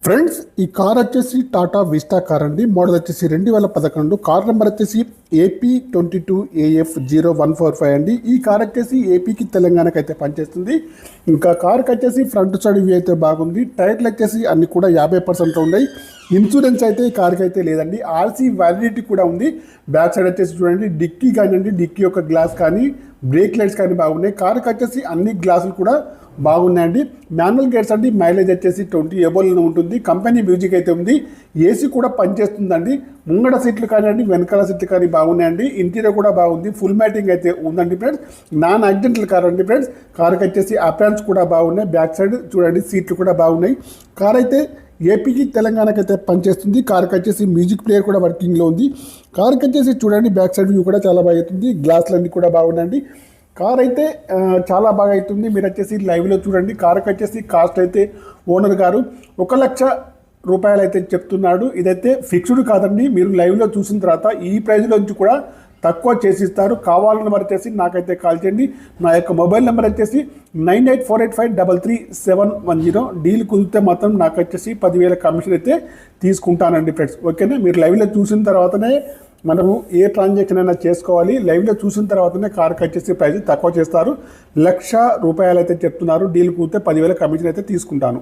Friends, ఈ car వచ్చేసి Tata vista car అండి. మోడల్ వచ్చేసి 2011. కార్ నెంబర్ వచ్చేసి AP22AF0145 అండి. ఈ కార్ వచ్చేసి ఏపీకి తెలంగాణకి అయితే పనిచేస్తుంది. ఇంకా కార్కి వచ్చేసి ఫ్రంట్ సైడ్ వ్యూ అయితే బాగుంది. టైర్లు వచ్చేసి అన్ని కూడా 50% ఉన్నాయి. ఇన్సూరెన్స్ అయితే ఈ కార్కి అయితే లేదండి. ఆర్సీ వ్యాలిడిటీ కూడా ఉంది. బ్యాక్ సైడ్ వచ్చేసి చూడండి, డిక్కీ కానివ్వండి, డిక్కీ యొక్క గ్లాస్ కానీ బ్రేక్ లైట్స్ కానీ బాగున్నాయి. కార్కి వచ్చేసి అన్ని గ్లాసులు కూడా బాగున్నాయండి. మాన్యువల్ గేర్స్ అండి. మైలేజ్ వచ్చేసి 20 ఎబోల్లో ఉంటుంది. కంపెనీ మ్యూజిక్ అయితే ఉంది. ఏసీ కూడా పనిచేస్తుందండి. ముంగడ సీట్లు కానివ్వండి, వెనకాల సీట్లు కానీ బాగున్నాయండి. ఇంటీరియర్ కూడా బాగుంది. ఫుల్ మ్యాటింగ్ అయితే ఉందండి ఫ్రెండ్స్. నాన్ యాక్సిడెంటల్ కార్ అండి ఫ్రెండ్స్. కార్కి వచ్చేసి అపాన్స్ కూడా బాగున్నాయి. బ్యాక్ సైడ్ చూడండి, సీట్లు కూడా బాగున్నాయి. కార్ అయితే ఏపీకి తెలంగాణకి అయితే పనిచేస్తుంది. కార్కి వచ్చేసి మ్యూజిక్ ప్లేయర్ కూడా వర్కింగ్లో ఉంది. కార్కి వచ్చేసి చూడండి, బ్యాక్ సైడ్ వ్యూ కూడా చాలా బాగా అవుతుంది. గ్లాసులన్నీ కూడా బాగున్నాయండి. కార్ అయితే చాలా బాగా అవుతుంది. మీరు వచ్చేసి లైవ్లో చూడండి. కార్కి వచ్చేసి కాస్ట్ అయితే ఓనర్ గారు 1,00,000 రూపాయలు అయితే చెప్తున్నాడు. ఇదైతే ఫిక్స్డ్ కాదండి. మీరు లైవ్లో చూసిన తర్వాత ఈ ప్రైజ్లో నుంచి కూడా తక్కువ చేసి ఇస్తారు. కావాలని మరి వచ్చేసి నాకైతే కాల్ చేయండి. నా యొక్క మొబైల్ నెంబర్ వచ్చేసి 9848533710. డీల్ కుదిరితే మాత్రం నాకు వచ్చేసి 10,000 కమిషన్ అయితే తీసుకుంటానండి ఫ్రెండ్స్. ఓకేనా? మీరు లైవ్లో చూసిన తర్వాతనే మనము ఏ ట్రాన్సాక్షన్ అయినా చేసుకోవాలి. లైవ్లో చూసిన తర్వాతనే కార్కి వచ్చేసి ప్రైస్ తక్కువ చేస్తారు. 1,00,000 రూపాయలు అయితే చెప్తున్నారు. డీల్ కుదిరితే 10,000 కమిషన్ అయితే తీసుకుంటాను.